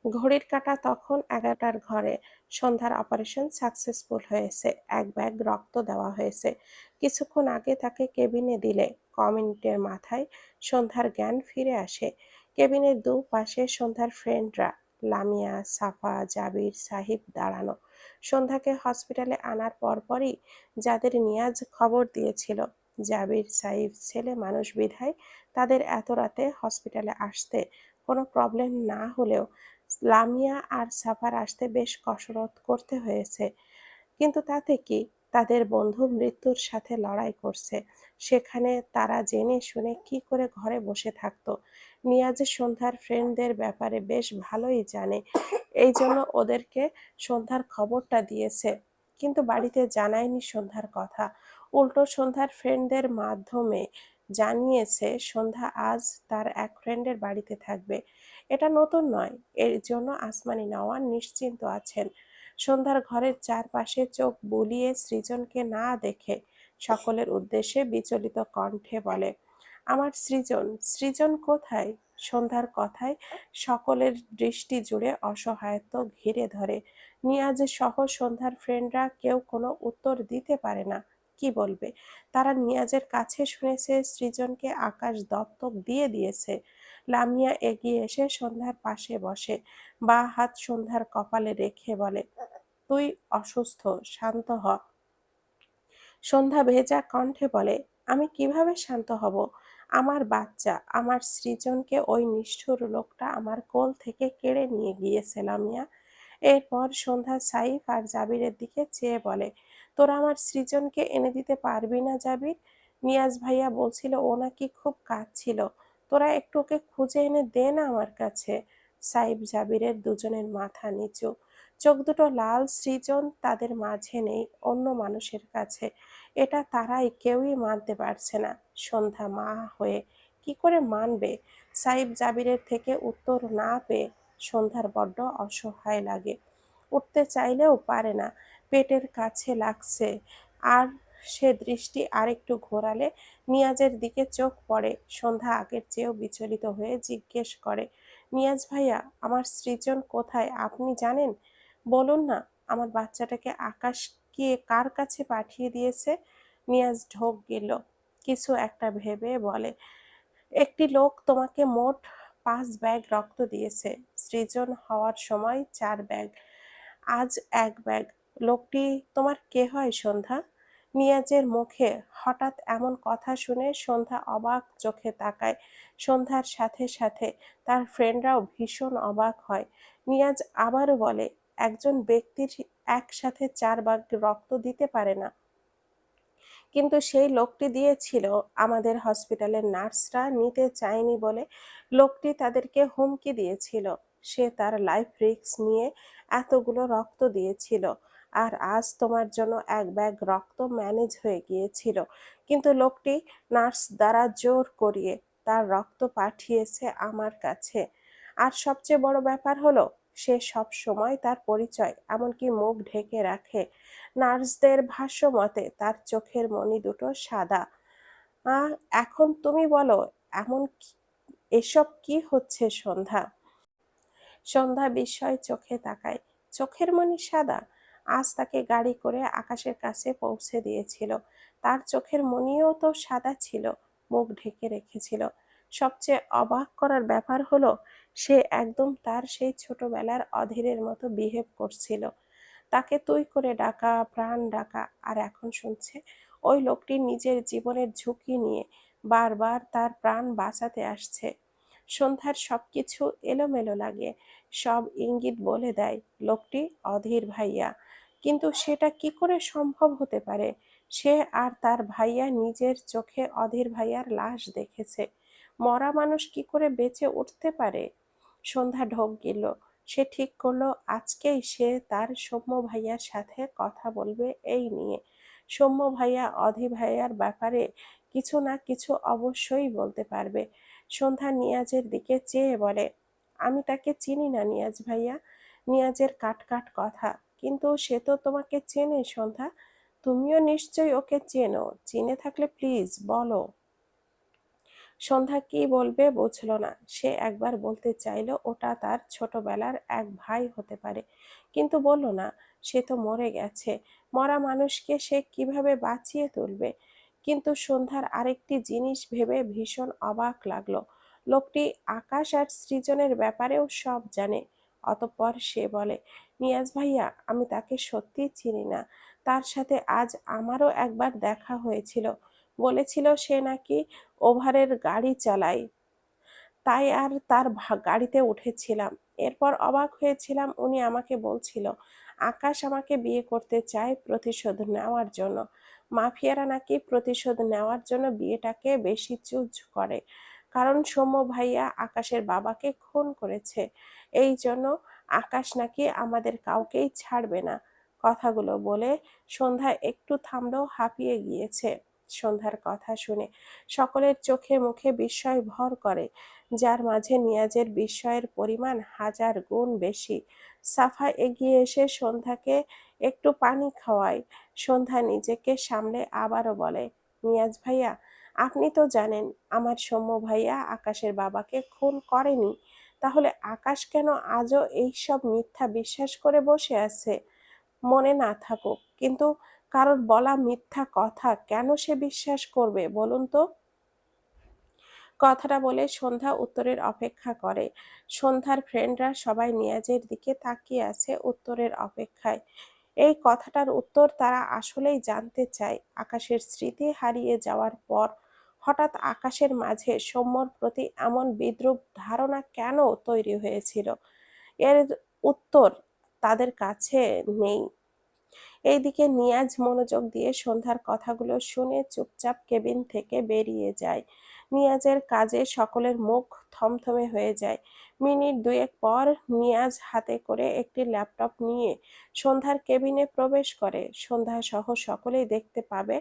ঘড়ির কাঁটা তখন 11টার ঘরে। সন্ধ্যার অপারেশন সাকসেসফুল হয়েছে। এক ব্যাগ রক্ত দেওয়া হয়েছে। কিছুক্ষণ আগে তাকে কেবিনে দিলে কমিউনিটির মাথায় সন্ধ্যার জ্ঞান ফিরে আসে। কেবিনের দুপাশে সন্ধ্যার ফ্রেন্ডরা লামিয়া, সাফা, জাবির, সাহিব দাঁড়ানো। সন্ধ্যাকে হসপিটালে আনার পরপরই যাদের নিয়াজ খবর দিয়েছিল, জাবির, সাহিব ছেলে মানুষ বিধায় তাদের এত রাতে হসপিটালে আসতে কোনো প্রবলেম না হলেও লামিয়া আর সাফার আসতে বেশ কসরত করতে হয়েছে। কিন্তু তাতে কি, তাদের বন্ধু মৃত্যুর সাথে লড়াই করছে, সেখানে তারা জেনে শুনে কি করে ঘরে বসে থাকতো? নিয়াজ সন্ধ্যার ফ্রেন্ডদের ব্যাপারে বেশ ভালোই জানে, এই জন্য ওদেরকে সন্ধ্যার খবরটা দিয়েছে, কিন্তু বাড়িতে জানায়নি সন্ধ্যার কথা। উল্টো সন্ধ্যার ফ্রেন্ডদের মাধ্যমে জানিয়েছে সন্ধ্যা আজ তার এক ফ্রেন্ডের বাড়িতে থাকবে। এটা নতুন নয়, এর জন্য আসমানি নওয়ান নিশ্চিন্ত আছেন। সন্ধ্যার ঘরের চারপাশে চোখ বুলিয়ে সৃজনকে না দেখে সকলের উদ্দেশ্যে বিচলিত কণ্ঠে বলে, আমার সৃজন, সৃজন কোথায়? সন্ধ্যার কথায় সকলের দৃষ্টি জুড়ে অসহায়ত্ব ঘিরে ধরে। নিয়াজ সহ সন্ধ্যার ফ্রেন্ডরা কেউ কোনো উত্তর দিতে পারে না। কি বলবে? তারা নিয়াজের কাছে শুনেছে সৃজনকে আকাশ দত্তক দিয়ে দিয়েছে। লামিয়া এগিয়ে এসে সন্ধ্যার পাশে বসে, বা হাত সন্ধ্যার কপালে রেখে বলে, তুই অসুস্থ, শান্ত হ। সন্ধ্যা ভেজা কণ্ঠে বলে, আমি কিভাবে শান্ত হব? আমার বাচ্চা, আমার সৃজনকে ওই নিষ্ঠুর লোকটা আমার কোল থেকে কেড়ে নিয়ে গিয়েছে লামিয়া। এরপর সন্ধ্যা সাইফ আর জাবিরের দিকে চেয়ে বলে, তোরা আমার সৃজনকে এনে দিতে পারবি না জাবির? নিয়াজ ভাইয়া বলছিল ও নাকি খুব কাঁদছিল, তোরা একটু ওকে খুঁজে এনে দে না আমার কাছে। সাইফ জাবিরের দুজনের মাথা নিচু, চোখ দুটো লাল। সৃজন তাদের মাঝে নেই, অন্য মানুষের কাছে। এটা তারাই কেউই মানতে পারছে না। সন্ধ্যা মা হয়ে কি করে মানবে? সাইফ জাবিরের থেকে উত্তর না পেয়ে সন্ধ্যার বড্ড অসহায় লাগে। উঠতে চাইলেও পারে না, পেটের কাছে লাগছে। আর সে দৃষ্টি আরেকটু ঘোরালে নিয়াজের দিকে চোখ পড়ে। সন্ধ্যা আগের চেয়েও বিচলিত হয়ে জিজ্ঞেস করে, নিয়াজ ভাইয়া, আমার সৃজন কোথায় আপনি জানেন? বলুন না, আমার বাচ্চাটাকে আকাশ কে কার কাছে পাঠিয়ে দিয়েছে? নিয়াজ ঢোক গেল, কিছু একটা ভেবে বলে, একটি লোক তোমাকে মোট 5 ব্যাগ রক্ত দিয়েছে। সৃজন হওয়ার সময় 4 ব্যাগ, আজ 1 ব্যাগ। লোকটি তোমার কে হয় সন্ধ্যা? নিয়াজের মুখে হঠাৎ এমন কথা শুনে সন্ধ্যা অবাক চোখে তাকায়। সন্ধ্যার সাথে সাথে তার ফ্রেন্ডরাও ভীষণ অবাক হয়। নিয়াজ আবারও বলে, একজন ব্যক্তির একসাথে 4 ভাগ রক্ত দিতে পারে না, কিন্তু সেই লোকটি দিয়েছিল। আমাদের হসপিটালের নার্সরা নিতে চায়নি বলে লোকটি তাদেরকে হুমকি দিয়েছিল। সে তার লাইফ রিস্ক নিয়ে এতগুলো রক্ত দিয়েছিল, আর আজ তোমার জন্য 1 ব্যাগ রক্ত ম্যানেজ হয়ে গিয়েছিল, কিন্তু লোকটি নার্স দ্বারা জোর করিয়ে তার রক্ত পাঠিয়েছে আমার কাছে। আর সবচেয়ে বড় ব্যাপার হলো, সে সব সময় তার পরিচয় এমনকি মুখ ঢেকে রাখে। নার্সদের ভাষ্য মতে তার চোখের মণি দুটো সাদা। আহ এখন তুমি বলো, এমন এসব কি হচ্ছে সন্ধ্যা? সন্ধ্যা বিস্ময় চোখে তাকায়। চোখের মণি সাদা? আজ তাকে গাড়ি করে আকাশের কাছে পৌঁছে দিয়েছিল, তার চোখের মণিও তো সাদা ছিল, মুখ ঢেকে রেখেছিল। সবচেয়ে অবাক করার ব্যাপার হলো, সে একদম তার সেই ছোটবেলার অধীরের মতো বিহেভ করছিল। তাকে তুই করে ডাকা, প্রাণ ডাকা, আর এখন শুনছে ওই লোকটি নিজের জীবনের ঝুঁকি নিয়ে বারবার তার প্রাণ বাঁচাতে আসছে। সন্ধ্যার সবকিছু এলোমেলো লাগে। সব ইঙ্গিত বলে দেয় লোকটি অধীর ভাইয়া, কিন্তু সেটা কি করে সম্ভব হতে পারে? সে আর তার ভাইয়া নিজের চোখে অধীর ভাইয়ার লাশ দেখেছে। মরা মানুষ কি করে বেঁচে উঠতে পারে? সন্ধ্যা ঢোক গেল। সে ঠিক করলো আজকেই সে তার সৌম্য ভাইয়ার সাথে কথা বলবে এই নিয়ে। সৌম্য ভাইয়া অধীর ভাইয়ার ব্যাপারে কিছু না কিছু অবশ্যই বলতে পারবে। সন্ধ্যা নিয়াজের দিকে চেয়ে বলে, আমি তাকে চিনি না নিয়াজ ভাইয়া। নিয়াজের কাট কাট কথা, কিন্তু সে তো তোমাকে চেনে সন্ধ্যা, তুমিও নিশ্চয়ই ওকে চেনো। চিনে থাকলে প্লিজ বলো। সন্ধ্যা কি বলবে বুঝল না। সে একবার বলতে চাইল ওটা তার ছোটবেলার এক ভাই হতে পারে, কিন্তু বলল না। সে তো মরে গেছে। মরা মানুষকে সে কিভাবে বাঁচিয়ে তুলবে? কিন্তু সন্ধ্যার আরেকটি জিনিস ভেবে ভীষণ অবাক লাগলো। লোকটি আকাশ আর সৃজনের ব্যাপারেও সব জানে। অতঃপর সে বলে, নিয়াজ ভাইয়া, আমি তাকে সত্যি চিনি না। তার সাথে আজ আমারও একবার দেখা হয়েছিল। বলেছিল সে নাকি ওভারের গাড়ি চালায়, তাই আর তার গাড়িতে উঠেছিলাম। এরপর অবাক হয়েছিলাম, উনি আমাকে বলছিল আকাশ আমাকে বিয়ে করতে চায় প্রতিশোধ নেওয়ার জন্য। মাফিয়ারা নাকি প্রতিশোধ নেওয়ার জন্য বিয়েটাকে বেশি চুজ করে, কারণ সৌম্য ভাইয়া আকাশের বাবাকে খুন করেছে। এই জন্য আকাশ নাকি আমাদের কাউকেই ছাড়বে না। কথাগুলো বলে সন্ধ্যা একটু থামলেও হাঁপিয়ে গিয়েছে। সন্ধ্যার কথা শুনে সকলের চোখে মুখে বিস্ময় ভর করে, যার মাঝে নিয়াজের বিস্ময়ের পরিমাণ হাজার গুণ বেশি। সাফা এগিয়ে এসে সন্ধ্যাকে একটু পানি খাওয়ায়। সন্ধ্যা নিজেকে সামলে আবারও বলে, নিয়াজ ভাইয়া, আপনি তো জানেন আমার সৌম্য ভাইয়া আকাশের বাবাকে খুন করেনি। তাহলে আকাশ কেন আজও এইসব মিথ্যা বিশ্বাস করে বসে আছে? মনে না থাকুক, কিন্তু কারোর বলা মিথ্যা কথা কেন সে বিশ্বাস করবে বলুন তো? কথাটা বলে সন্ধ্যা উত্তরের অপেক্ষা করে। সন্ধ্যার ফ্রেন্ডরা সবাই নিয়াজের দিকে তাকিয়ে আছে উত্তরের অপেক্ষায়। এই কথাটার উত্তর তারা আসলেই জানতে চায়। আকাশের স্মৃতি হারিয়ে যাওয়ার পর হঠাৎ আকাশের মাঝে সৌম্যর প্রতি এমন বিদ্রূপ ধারণা কেন তৈরি হয়েছিল? এর উত্তর তাদের কাছে নেই। এইদিকে নিয়াজ মনোযোগ দিয়ে সন্ধ্যার কথাগুলো শুনে চুপচাপ কেবিন থেকে বেরিয়ে যায়। নিয়াজের কাজে সকলের মুখ থমথমে হয়ে যায়। মিনিট দুয়েক পর নিয়াজ হাতে করে একটি ল্যাপটপ নিয়ে সন্ধ্যার কেবিনে প্রবেশ করে। সন্ধ্যা সহ সকলেই দেখতে পাবে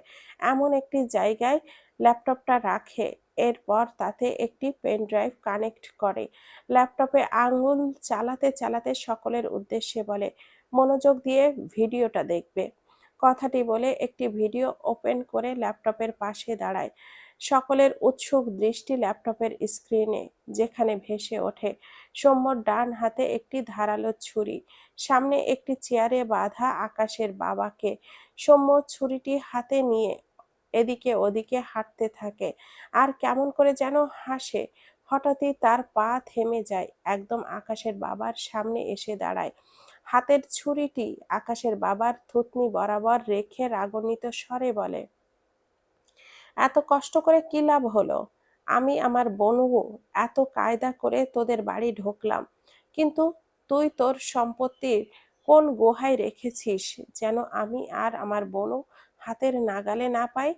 এমন একটি জায়গায় ল্যাপটপটা রাখে। এরপর তাতে একটি পেন ড্রাইভ কানেক্ট করে। ল্যাপটপে আঙুল চালাতে চালাতে সকলের উদ্দেশ্যে বলে, মনোযোগ দিয়ে ভিডিওটা দেখবে। কথাটি বলে একটি ভিডিও ওপেন করে ল্যাপটপের পাশে দাঁড়ায়। সকলের উৎসুক দৃষ্টি ল্যাপটপের স্ক্রিনে, যেখানে ভেসে ওঠে সৌম্যর ডান হাতে একটি ধারালো ছুরি, সামনে একটি চেয়ারে বাঁধা আকাশের বাবাকে। সৌম্য ছুরিটি হাতে নিয়ে এদিকে ওদিকে হাঁটতে থাকে আর কেমন করে যেন হাসে। হঠাৎই তার পা থেমে যায়, একদম আকাশের বাবার সামনে এসে দাঁড়ায়। হাতের ছুরিটি আকাশের বাবার থুতনি বরাবর রেখে রাগান্বিত স্বরে বলে, এত কষ্ট করে কি লাভ হলো? আমি আমার বনু এত কায়দা করে তোদের বাড়ি ঢুকলাম, কিন্তু তুই তোর সম্পত্তির কোন গুহায় রেখেছিস যেন আমি আর আমার বনু হাতের নাগালে না পাই?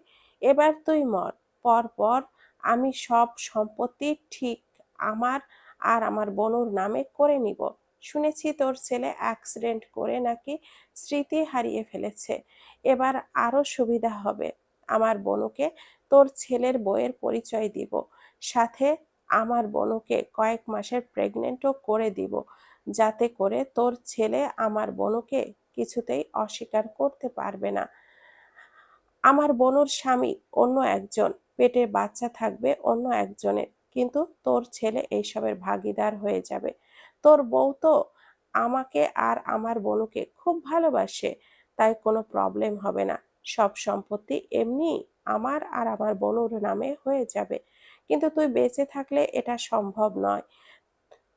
এবার তুই মর, পর আমি সব সম্পত্তি ঠিক আমার আর আমার বনুর নামে করে নিব। শুনেছি তোর ছেলে অ্যাক্সিডেন্ট করে নাকি স্মৃতি হারিয়ে ফেলেছে। এবার আরো সুবিধা হবে, আমার বনুকে তোর ছেলের বউয়ের পরিচয় দিব, সাথে আমার বনুকে কয়েক মাসের প্রেগনেন্টও করে দিব, যাতে করে তোর ছেলে আমার বনুকে কিছুতেই অস্বীকার করতে পারবে না। আমার বনুর স্বামী অন্য একজন, পেটে বাচ্চা থাকবে অন্য একজনের, কিন্তু তোর ছেলে এইসবের ভাগীদার হয়ে যাবে। তোর বউ তো আমাকে আর আমার বনুকে খুব ভালোবাসে, তাই কোনো প্রবলেম হবে না। সব সম্পত্তি এমনি আমার আর আমার বনুর নামে হয়ে যাবে, কিন্তু তুই বেঁচে থাকলে এটা সম্ভব নয়,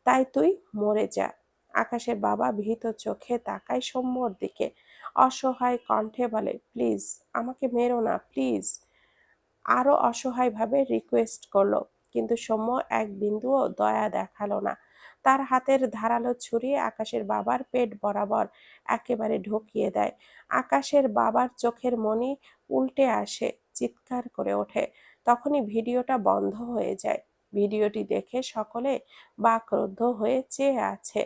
তাই তুই মরে যা। আকাশের বাবা ভীত চোখে তাকায় সৌম্যর দিকে, অসহায় কণ্ঠে বলে, প্লিজ আমাকে মেরো না, প্লিজ। আরো অসহায়ভাবে রিকোয়েস্ট করলো, কিন্তু সৌম্য এক বিন্দুও দয়া দেখালো না। তার হাতের ধারালো ছুরি আকাশের বাবার পেট বরাবর একেবারে ঢুকিয়ে দেয়। আকাশের বাবার চোখের মনি উল্টে আসে, চিৎকার করে ওঠে। তখনই ভিডিওটা বন্ধ হয়ে যায়। ভিডিওটি দেখে সকলে বাকরুদ্ধ হয়ে চেয়ে আছে।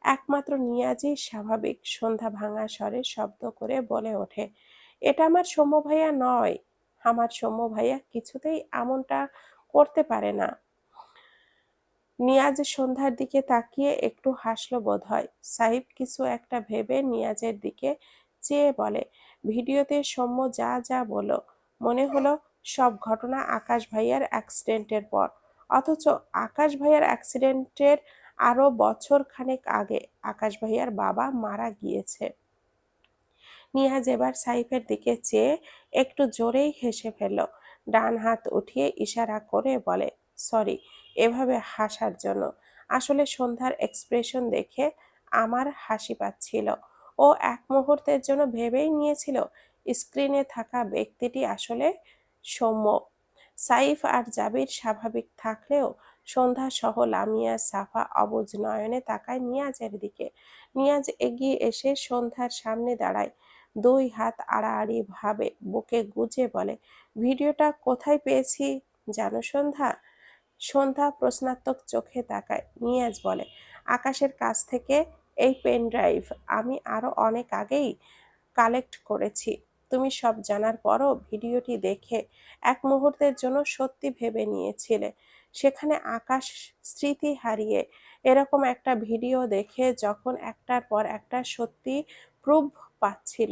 একমাত্র নিয়াজই স্বাভাবিক সন্ধ্যা ভাঙা স্বরে শব্দ করে বলে ওঠে, এটা আমার সৌম্য ভাইয়া নয়। আমার সৌম্য ভাইয়া কিছুতেই এমনটা করতে পারে না। নিয়াজ সন্ধ্যার দিকে তাকিয়ে একটু হাসলো বোধহয়। সাহিব কিছু একটা ভেবে নিয়াজের দিকে চেয়ে বলে, ভিডিওতে সৌম্য যা যা বলো মনে হলো সব ঘটনা আকাশ ভাইয়ার অ্যাক্সিডেন্টের পর, অথচ আকাশ ভাইয়ার অ্যাক্সিডেন্টের আরো বছর খানেক আগে আকাশ ভাইয়ার বাবা মারা গিয়েছে। নিহাজ এবার সাইফের দিকে চেয়ে একটু জোরেই হেসে ফেলল। ডান হাত উঠিয়ে ইশারা করে বলে, সরি এভাবে হাসার জন্য। আসলে সন্ধ্যার এক্সপ্রেশন দেখে আমার হাসি পাচ্ছিল। ও এক মুহূর্তের জন্য ভেবেই নিয়েছিল স্ক্রিনে থাকা ব্যক্তিটি আসলে সৌম্য। সাইফ আর জাবির স্বাভাবিক থাকলেও সন্ধ্যা সহ লামিয়া, সাফা অবুঝ নয়নে তাকায় নিয়াজের দিকে। নিয়াজ এগিয়ে এসে সন্ধ্যার সামনে দাঁড়ায়, দুই হাত আড়াআড়ি ভাবে বুকে গুজে বলে, ভিডিওটা কোথায় পেয়েছি জানো সন্ধ্যা? সন্ধ্যা প্রশ্নাত্মক চোখে তাকায়। নিয়াজ বলে, আকাশের কাছ থেকে। এই পেন ড্রাইভ আমি আরো অনেক আগেই কালেক্ট করেছি। তুমি সব জানার পরও ভিডিওটি দেখে এক মুহূর্তের জন্য সত্যি ভেবে নিয়েছিলে সেখানে আকাশ স্মৃতি হারিয়ে এরকম একটা ভিডিও দেখে যখন একটার পর একটা সত্যি প্রুভ পাচ্ছিল,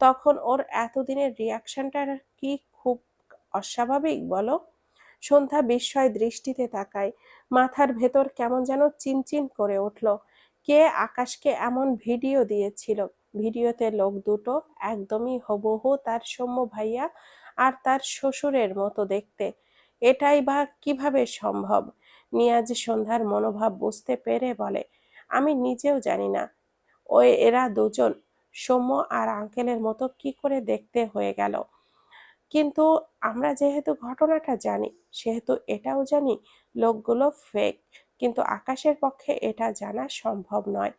তখন ওর এতদিনের রিয়াকশনটা কি খুব অস্বাভাবিক বলো? সন্ধ্যা বিস্ময় দৃষ্টিতে তাকায়। মাথার ভেতর কেমন যেন চিনচিন করে উঠল। কে আকাশকে এমন ভিডিও দিয়েছিল? ভিডিওতে লোক দুটো একদমই হুবহু তার সৌম্য ভাইয়া আর তার শ্বশুরের মতো দেখতে। এটাই বা কিভাবে সম্ভব? নিয়াজ সন্ধ্যার মনোভাব বুঝতে পেরে বলে, আমি নিজেও জানি না এরা দুজন সৌম্য আর আঙ্কেলের মতো কি করে দেখতে হয়ে গেল। কিন্তু আমরা যেহেতু ঘটনাটা জানি সেহেতু এটাও জানি লোকগুলো ফেক। কিন্তু আকাশের পক্ষে এটা জানা সম্ভব নয়।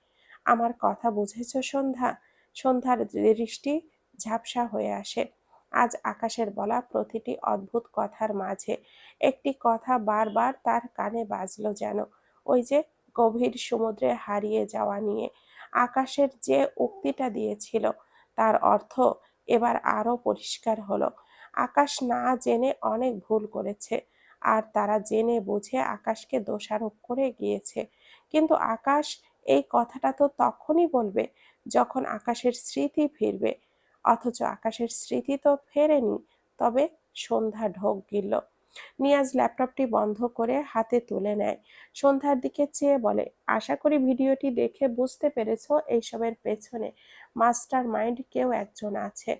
আমার কথা বুঝেছো সন্ধ্যা? সন্ধ্যার দৃষ্টি ঝাপসা হয়ে আসে। আজ আকাশের বলা প্রতিটি অদ্ভুত কথার মাঝে একটি কথা বারবার তার কানে বাজলো যেন, ওই যে গভীর সমুদ্রে হারিয়ে যাওয়া নিয়ে আকাশের যে উক্তিটা দিয়েছিল তার অর্থ এবার আরো পরিষ্কার হলো। আকাশ না জেনে অনেক ভুল করেছে আর তারা জেনে বুঝে আকাশকে দোষারোপ করে গিয়েছে। কিন্তু আকাশ এই কথাটা তো তখনই বলবে যখন আকাশের স্মৃতি ফিরবে, অথচ আকাশের স্মৃতি তো ফেরেনি। তবে সন্ধ্যা ঢোক গিলল। নিয়াজ ল্যাপটপটি বন্ধ করে হাতে তুলে নেয়। সন্ধ্যার দিকে চেয়ে বলে, আশা করি ভিডিওটি দেখে বুঝতে পেরেছো এইসবের পেছনে মাস্টার মাইন্ড কেউ একজন আছে।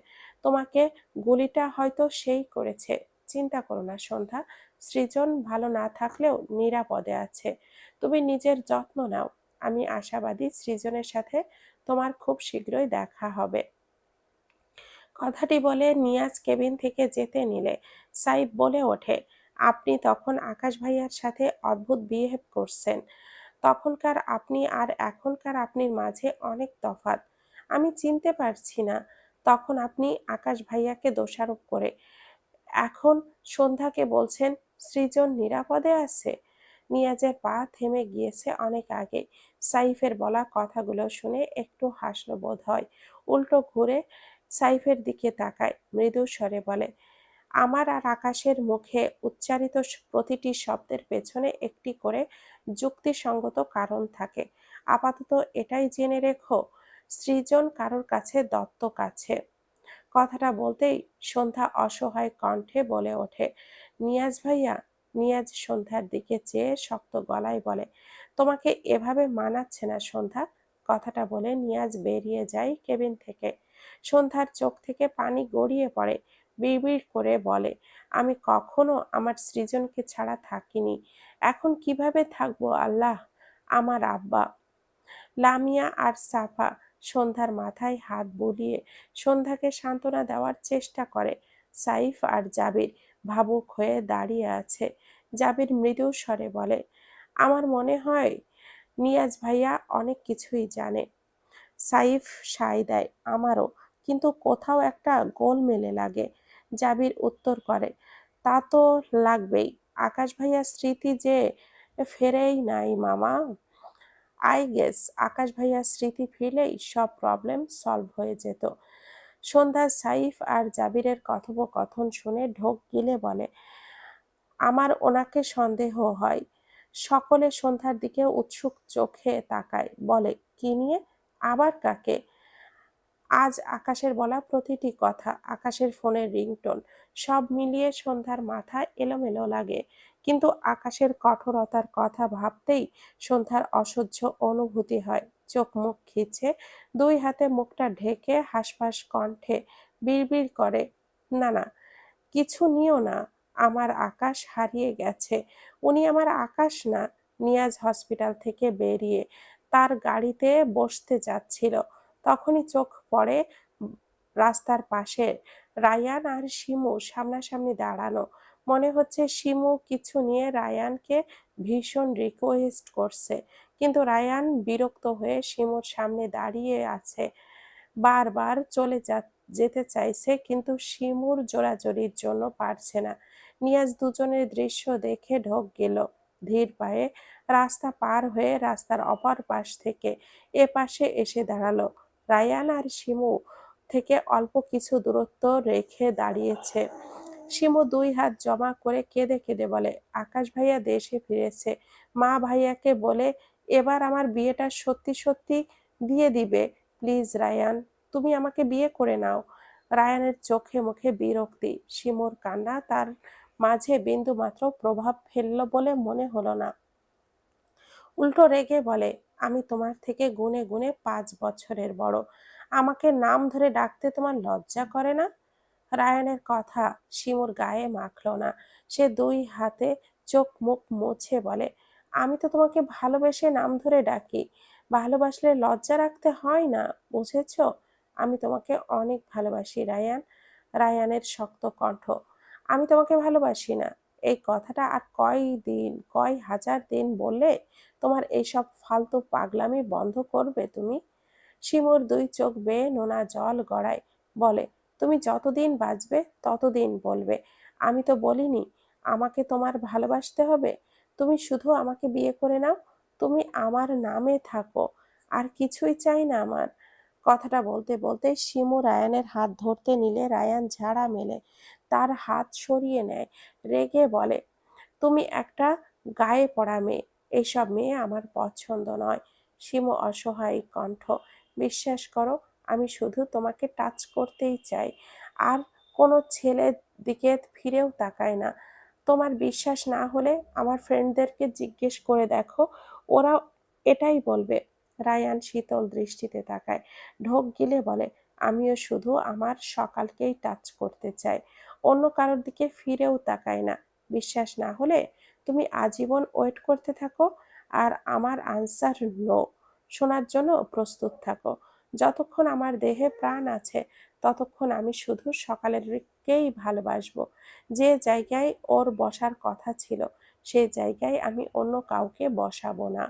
তোমাকে গুলিটা হয়তো সেই করেছে। চিন্তা করো না সন্ধ্যা, সৃজন ভালো না থাকলেও নিরাপদে আছে। তুমি নিজের যত্ন নাও। আমি আশাবাদী সৃজনের সাথে তোমার খুব শীঘ্রই দেখা হবে। কথাটি বলে নিয়াজ কেবিন থেকে যেতে নিলে সাইফ বলে ওঠে, আপনি তখন আকাশ ভাইয়ার সাথে অদ্ভুত বিহেভ করছেন। তখনকার আপনি আর এখনকার আপনির মাঝে অনেক তফাৎ। আমি চিনতে পারছি না তখন আপনি আকাশ ভাইয়াকে দোষারোপ করে এখন সন্ধ্যাকে বলছেন সৃজন নিরাপদে আছে। নিয়াজের পা থেমে গিয়েছে অনেক আগে। সাইফের বলা কথাগুলো শুনে একটু হাসল বোধ হয়। উল্টো ঘুরে সাইফের দিকে তাকায়, মৃদু স্বরে বলে, আমার আর আকাশের মুখে উচ্চারিত প্রতিটি শব্দের পেছনে একটি করে যুক্তিসঙ্গত কারণ থাকে। আপাতত এটাই জেনে রেখো, সৃজন কারোর কাছে দত্তক আছে। কথাটা বলতেই সন্ধ্যা অসহায় কণ্ঠে বলে ওঠে, নিয়াজ ভাইয়া। নিয়াজ সন্ধ্যার দিকে চেয়ে শক্ত গলায় বলে, তোমাকে এভাবে মানাচ্ছে না সন্ধ্যা। কথাটা বলে নিয়াজ বেরিয়ে যায় কেবিন থেকে। সন্ধ্যার চোখ থেকে পানি গড়িয়ে পড়ে। বিড়বিড় করে বলে, আমি কখনো আমার সৃজনকে ছাড়া থাকিনি, এখন কিভাবে থাকবো আল্লাহ। আমার আব্বা। লামিয়া আর সাফা সন্ধ্যার মাথায় হাত বুলিয়ে সন্ধ্যাকে সান্ত্বনা দেওয়ার চেষ্টা করে। সাইফ আর জাবির ভাবুক হয়ে দাঁড়িয়ে আছে। জাবির মৃদু স্বরে বলে, আমার মনে হয় নিয়াজ ভাইয়া অনেক কিছুই জানে। সাইফ সায় দেয়, আমারও, কিন্তু কোথাও একটা গোলমেলে লাগে। জাবির উত্তর করে, তা তো লাগবেই, আকাশ ভাইয়ার স্মৃতি যে ফেরেই নাই মামা। আই গেস আকাশ ভাইয়ার স্মৃতি ফিরলেই সব প্রবলেম সলভ হয়ে যেত। সন্ধ্যা সাইফ আর জাবিরের কথোপকথন শুনে ঢোক গিলে বলে, আমার ওনাকে সন্দেহ হয়। সকলে সন্ধ্যার দিকে উৎসুক চোখে তাকায়, বলে, কি নিয়ে? আবার কাকে? আজ আকাশের বলা প্রতিটি কথা, আকাশের ফোনের রিংটোন, সব মিলিয়ে সন্ধ্যার মাথা এলোমেলো লাগে। কিন্তু আকাশের কঠোরতার কথা ভাবতেই সন্ধ্যার অসহ্য অনুভূতি হয়। চোখ মুখ খিচে 2 হাতে মুখটা ঢেকে হাঁসফাঁস কণ্ঠে বিড়বিড় করে, না না, কিছু নিও না, আমার আকাশ হারিয়ে গেছে। উনি আমার আকাশ না। নিয়াজ হসপিটাল থেকে বেরিয়ে তার গাড়িতে বসতে যাচ্ছিল, তখনই চোখ পড়ে রাস্তার পাশে রায়ান আর শিমু সামনাসামনি দাঁড়ানো। মনে হচ্ছে শিমু কিছু নিয়ে রায়ানকে ভীষণ রিকোয়েস্ট করছে, কিন্তু রায়ান বিরক্ত হয়ে শিমুর সামনে দাঁড়িয়ে আছে। বারবার যেতে চাইছে, কিন্তু শিমুর জোরাজুরির জন্য পারছে না। নিয়াজ দুজনের দৃশ্য দেখে ঢোক গেল ধীর পায়ে। রাস্তা পার হয়ে রাস্তার অপর পাশ থেকে এ পাশে এসে দাঁড়ালো। রায়ান আর শিমু থেকে অল্প কিছু দূরত্ব রেখে দাঁড়িয়েছে। শিমু 2 হাত জমা করে কেঁদে কেঁদে বলে, আকাশ ভাইয়া দেশে ফিরেছে। মা ভাইয়াকে বলে এবার আমার বিয়েটা সত্যি সত্যি দিয়ে দিবে। প্লিজ রায়ান, তুমি আমাকে বিয়ে করে নাও। রায়ানের চোখে মুখে বিরক্তি। শিমুর কান্না তার মাঝে বিন্দুমাত্র প্রভাব ফেলল বলে মনে হলো না। উল্টো রেগে বলে, আমি তোমার থেকে গুণে গুণে 5 বছরের বড়, আমাকে নাম ধরে ডাকতে তোমার লজ্জা করে না? রায়ানের কথা শিমুর গায়ে মাখল না। সে 2 হাতে চোখ মুখ মুছে বলে, আমি তো তোমাকে ভালোবেসে নাম ধরে ডাকি। ভালোবাসলে লজ্জা রাখতে হয় না, বুঝেছো? আমি তোমাকে অনেক ভালোবাসি রায়ান। রায়ানের শক্ত কণ্ঠ, আমি তোমাকে ভালোবাসি না, এই কথাটা আর কয় হাজার দিন বললে তোমার এইসব ফালতু পাগলামি বন্ধ করবে তুমি? শিমুর 2 চোখ বেয়ে নোনা জল গড়ায়। বলে, তুমি যতদিন বাঁচবে ততদিন বলবে। আমি তো বলিনি আমাকে তোমার ভালোবাসতে হবে। তুমি শুধু আমাকে বিয়ে করে নাও, তুমি আমার নামে থাকো, আর কিছুই চাই না আমার। কথাটা বলতে বলতে শিমু রায়ানের হাত ধরতে নিলে রায়ান ঝাড়া মেলে তার হাত সরিয়ে নেয়। রেগে বলে, তুমি একটা গায়ে পড়া মেয়ে, এইসব মেয়ে আমার পছন্দ নয়। শিমু অসহায় কণ্ঠ, বিশ্বাস করো, আমি শুধু তোমাকে টাচ করতেই চাই, আর কোনো ছেলের দিকে ফিরেও তাকাই না। তোমার বিশ্বাস না হলে আমার ফ্রেন্ডদেরকে জিজ্ঞেস করে দেখো, ওরা এটাই বলবে। রায়ান শীতল দৃষ্টিতে তাকায়, ঢোক গিলে বলে, আমিও শুধু আমার সকালকেই টাচ করতে চাই, অন্য কারোর দিকে ফিরেও তাকাই না। বিশ্বাস না হলে তুমি আজীবন ওয়েট করতে থাকো, আর আমার আনসার নো শোনার জন্য প্রস্তুত থাকো। যতক্ষণ আমার দেহে প্রাণ আছে ততক্ষণ আমি শুধু সকালেরকেই ভালোবাসবো। যে জায়গায় ওর বসার কথা ছিল সেই জায়গায় আমি অন্য কাউকে বসাবো না।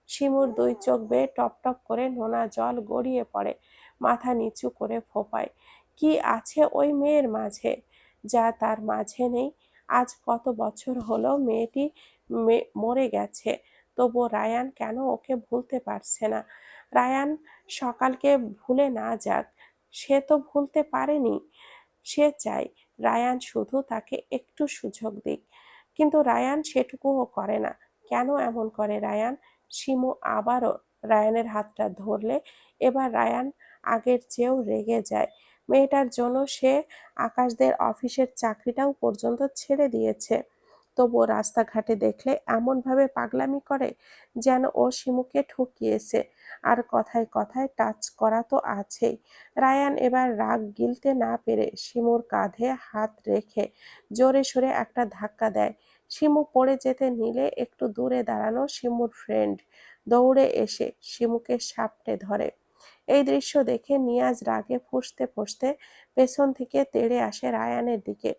শিমুর 2 চোখ বেয়ে টপ টপ করে নোনা জল গড়িয়ে পড়ে। মাথা নিচু করে ফোঁপায়। কি আছে ওই মেয়ের মাঝে যা তার মাঝে নেই? আজ কত বছর হলো মেয়েটি মরে গেছে, তবুও রায়ান কেন ওকে ভুলতে পারছে না? রায়ান সকালকে ভুলে না যাক, সে তো ভুলতে পারেনি। সে চায় রায়ান শুধু তাকে একটু সুযোগ দিক, কিন্তু রায়ান সেটুকুও করে না। কেন এমন করে রায়ান? শিমু আবারও রায়ানের হাতটা ধরলে এবার রায়ান আগের চেয়েও রেগে যায়। মেয়েটার জন্য সে আকাশদের অফিসের চাকরিটাও পর্যন্ত ছেড়ে দিয়েছে, তবুও রাস্তাঘাটে দেখলে এমনভাবে পাগলামি করে যেন ও শিমুকে ঠকিয়েছে। আর কথায় কথায় টাচ করা তো আছেই। রায়ান এবার রাগ গিলতে না পেরে শিমুর কাঁধে হাত রেখে জোরে সোরে একটা ধাক্কা দেয়। শিমু পড়ে যেতে নিলে একটু দূরে দাঁড়ানো শিমুর ফ্রেন্ড দৌড়ে এসে শিমুকে সাপটে ধরে। এই দৃশ্য দেখে নিয়াজ রাগে ফুঁসতে ফুঁসতে পেছন থেকে তেড়ে আসে রায়ানের দিকে।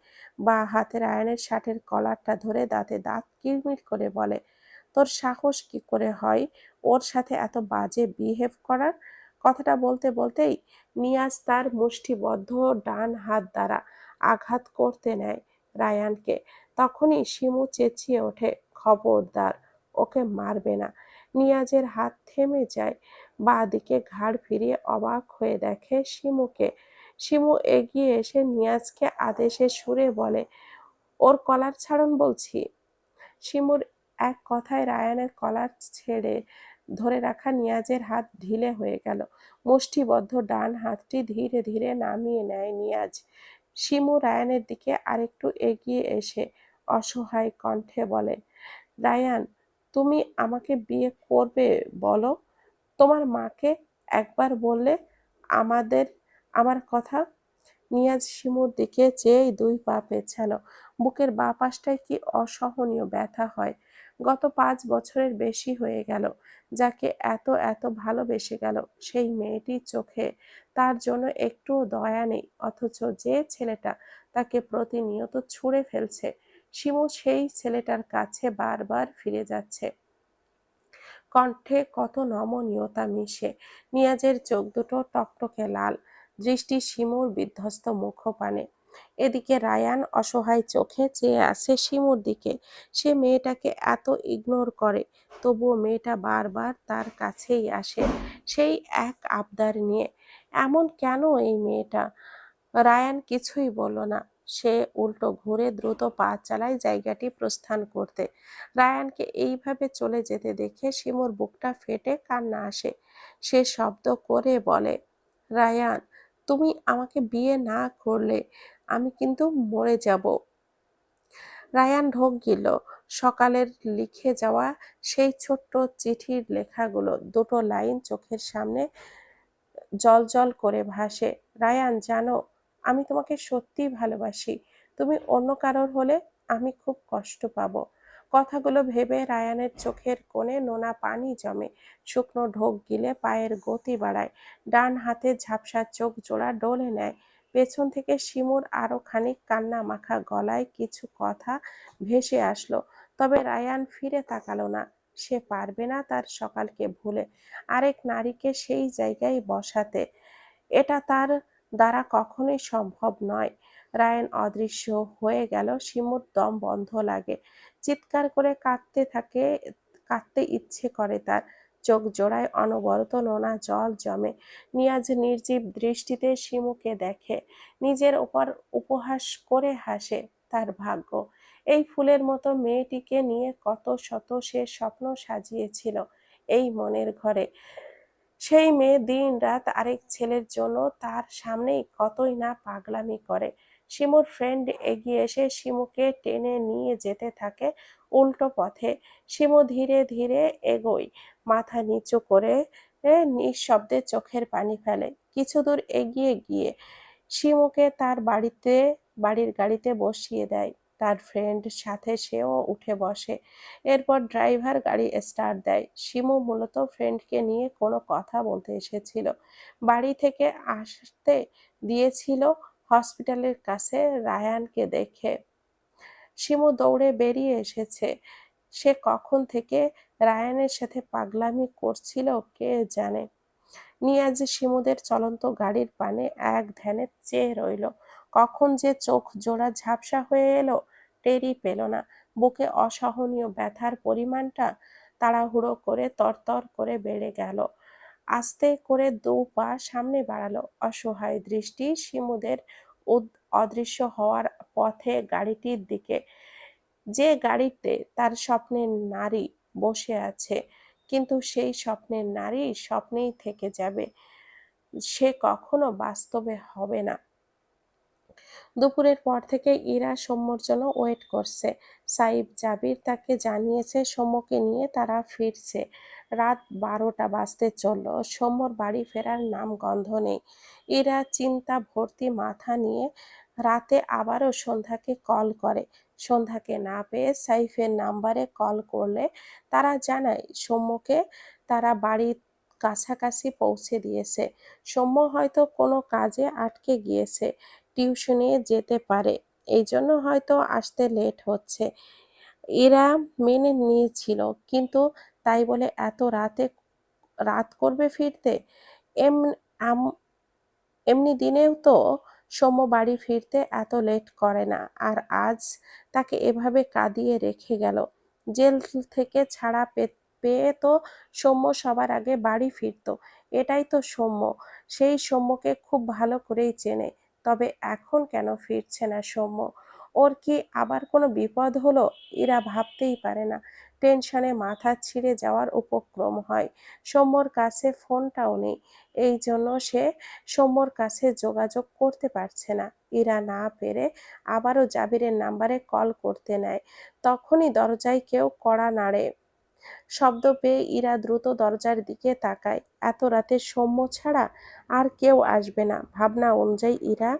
বাঁ হাতে রায়ানের শার্টের কলারটা ধরে দাঁতে দাঁত কিরমির করে বলে, তোর সাহস কি করে হয় ওর সাথে এত বাজে বিহেভ করার? কথাটা বলতে বলতেই নিয়াজ তার মুষ্টিবদ্ধ ডান হাত দ্বারা আঘাত করতে নেয় রায়ানকে। তখনই শিমু চেঁচিয়ে ওঠে, খবরদার, ওকে মারবে না। নিয়াজের হাত থেমে যায়। বাঁ দিকে ঘাড় ফিরিয়ে অবাক হয়ে দেখে শিমুকে। শিমু এগিয়ে এসে নিয়াজকে আদেশের সুরে বলে, ওর কলার ছাড়ুন বলছি। শিমুর এক কথায় রায়ানের কলার ছেড়ে ধরে রাখা নিয়াজের হাত ঢিলে হয়ে গেল। মুষ্টিবদ্ধ ডান হাতটি ধীরে ধীরে নামিয়ে নেয় নিয়াজ। শিমু রায়ানের দিকে আরেকটু এগিয়ে এসে অসহায় কণ্ঠে বলে, রায়ান, তুমি আমাকে বিয়ে করবে বলো? তোমার মাকে একবার বললে আমাদের আমার কথা? নিয়াজ শিমুর দিকে চেয়েই 2 পা পেছালো। বুকের বাঁ পাশটায় কি অসহনীয় ব্যথা হয়। গত 5 বছরের বেশি হয়ে গেল যাকে এত এত ভালোবেসে গেল, সেই মেয়েটির চোখে তার জন্য একটুও দয়া নেই, অথচ যে ছেলেটা তাকে প্রতিনিয়ত ছুঁড়ে ফেলছে, শিমু সেই ছেলেটার কাছে বারবার ফিরে যাচ্ছে। কণ্ঠে কত নমনীয়তা মিশে। নিয়াজের চোখ দুটো টকটকে লাল, দৃষ্টি শিমুর বিধ্বস্ত মুখপানে। এদিকে রায়ান অসহায় চোখে চেয়ে আছে শিমুর দিকে। সে মেয়েটাকে এত ইগনোর করে, তবুও মেয়েটা বারবার তার কাছেই আসে সেই এক আবদার নিয়ে। এমন কেন এই মেয়েটা? রায়ান কিছুই বলল না। সে উল্টো ঘুরে দ্রুত পা চালায় জায়গাটি প্রস্থান করতে। রায়ানকে এইভাবে চলে যেতে দেখে শিমুর বুকটা ফেটে কান্না আসে। সে শব্দ করে বলে, রায়ান, তুমি আমাকে বিয়ে না করলে আমি কিন্তু মরে যাব। রায়ান ঢোক গিলল। সকালের লিখে যাওয়া সেই ছোট্ট চিঠির লেখাগুলো, দুটো লাইন চোখের সামনে জ্বলজ্বল করে ভাসে। রায়ান, জানো, আমি তোমাকে সত্যিই ভালোবাসি। তুমি অন্য কারোর হলে আমি খুব কষ্ট পাবো। কথাগুলো ভেবে রায়ানের চোখের কোণে নোনা পানি জমে। শুকনো ঢোক গিলে পায়ের গতি বাড়ায়। ডান হাতে ঝাপসা চোখ জোড়া ডলে নেয়। পেছন থেকে শিমুর আরো খানিক কান্না মাখা গলায় কিছু কথা ভেসে আসলো। তবে রায়ান ফিরে তাকালো না। সে পারবে না তার সকালকে ভুলে আরেক নারীকে সেই জায়গায় বসাতে। এটা তার দ্বারা কখনোই সম্ভব নয়। রায়ান অদৃশ্য হয়ে গেল। শিমুর দম বন্ধ লাগে। চিৎকার করে কাঁদতে ইচ্ছে করে তার। চোখ জোড়ায় অনবরত নোনা জল জমে। নিয়াজ নির্জীব দৃষ্টিতে শিমুকে দেখে। নিজের ওপর উপহাস করে হাসে। তার ভাগ্য, এই ফুলের মতো মেয়েটিকে নিয়ে কত শত সে স্বপ্ন সাজিয়েছিল এই মনের ঘরে। সেই মেয়ে দিন রাত আরেক ছেলের জন্য তার সামনেই কতই না পাগলামি করে। শিমুর ফ্রেন্ড এগিয়ে এসে শিমুকে টেনে নিয়ে যেতে থাকে উল্টো পথে। শিমু ধীরে ধীরে এগোয়, মাথা নিচু করে নিঃশব্দে চোখের পানি ফেলে। কিছু দূর এগিয়ে গিয়ে শিমুকে তার বাড়ির গাড়িতে বসিয়ে দেয়। তার ফ্রেন্ড সাথে সেও উঠে বসে। এরপর ড্রাইভার গাড়ি স্টার্ট দেয়। শিমু মূলত ফ্রেন্ডকে নিয়ে কোনো কথা বলতে এসেছিল। বাড়ি থেকে আসতে দিয়েছিল হসপিটালের কাছে রায়ানকে দেখে। শিমু দৌড়ে বেরিয়ে এসেছে। সে কখন থেকে রায়ানের সাথে পাগলামি করছিল কে জানে। নিয়াজ শিমুদের চলন্ত গাড়ির পানে এক ধ্যানে চেয়ে রইল। কখন যে চোখ জোড়া ঝাপসা হয়ে এলো টেরই পেল না। বুকে অসহনীয় ব্যথার পরিমাণটা তাড়াহুড়ো করে তরতর করে বেড়ে গেল। আস্তে করে 2 পা সামনে বাড়ালো। অসহায় দৃষ্টি শিমুদের অদৃশ্য হওয়ার পথে গাড়িটির দিকে। যে গাড়িতে তার স্বপ্নের নারী বসে আছে, কিন্তু সেই স্বপ্নের নারী স্বপ্নেই থেকে যাবে। সে কখনো বাস্তবে হবে না। দুপুরের পর থেকে ইরা সৌম্যর জন্য ওয়েট করছে। সাইব জাবির তাকে জানিয়েছে সৌম্যকে নিয়ে তারা ফিরছে। রাত 12টা বাজতে চলল। সৌম্যর বাড়ি ফেরার নাম গন্ধ নেই। ইরা চিন্তা ভর্তি মাথা নিয়ে রাতে আবারও সন্ধ্যাকে কল করে। সন্ধ্যাকে না পেয়ে সাইফের নাম্বারে কল করলে তারা জানায় সৌম্যকে তারা বাড়ির কাছাকাছি পৌঁছে দিয়েছে। সৌম্য হয়তো কোনো কাজে আটকে গিয়েছে, টিউশনে যেতে পারে, এই জন্য হয়তো আসতে লেট হচ্ছে। এরা মেনে নিয়েছিল, কিন্তু তাই বলে এত রাত করবে ফিরতে? এম আম- এমনি দিনেও তো সৌম্য বাড়ি ফিরতে এত লেট করে না। আর আজ তাকে এভাবে কাঁদিয়ে রেখে গেল। জেল থেকে ছাড়া পেয়ে তো সৌম্য সবার আগে বাড়ি ফিরতো। এটাই তো সৌম্য। সেই সৌম্যকে খুব ভালো করেই চেনে। তবে এখন কেন ফিরছে না সৌম্য? ওর কি আবার কোনো বিপদ হলো? এরা ভাবতেই পারে না। টেনশনে মাথা ছিঁড়ে যাওয়ার উপক্রম হয়। সৌম্যর কাছে ফোনটাও নেই, এই জন্য সে সৌম্যর কাছে যোগাযোগ করতে পারছে না। ইরা না পেরে আবারও জাবিরের নাম্বারে কল করতে নেয়। তখনই দরজায় কেউ কড়া নাড়ে। শব্দ পেয়ে ইরা দ্রুত দরজার দিকে তাকায়। এত রাতে সৌম্য ছাড়া আর কেউ আসবে না ভাবনা অনুযায়ী ইরা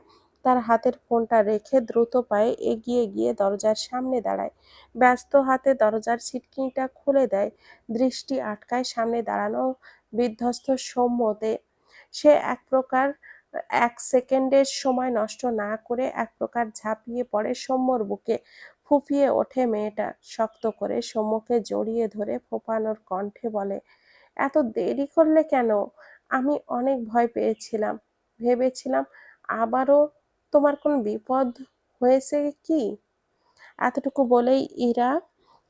তার হাতের ফোনটা রেখে দ্রুত পায়ে এগিয়ে গিয়ে দরজার সামনে দাঁড়ায়। ব্যস্ত হাতে দরজার ছিটকিনিটা খুলে দেয়। দৃষ্টি আটকায় সামনে দাঁড়ানো বিধ্বস্ত সৌম্যতে। সে এক সেকেন্ডের সময় নষ্ট না করে এক প্রকার ঝাঁপিয়ে পড়ে সৌম্যর বুকে। ফুঁপিয়ে ওঠে মেয়েটা। শক্ত করে সৌম্যকে জড়িয়ে ধরে ফোঁপানোর কণ্ঠে বলে, এত দেরি করলে কেন? আমি অনেক ভয় পেয়েছিলাম, ভেবেছিলাম আবারও তোমার কোন বিপদ হয়েছে কি। এতটুকু বলেই ইরা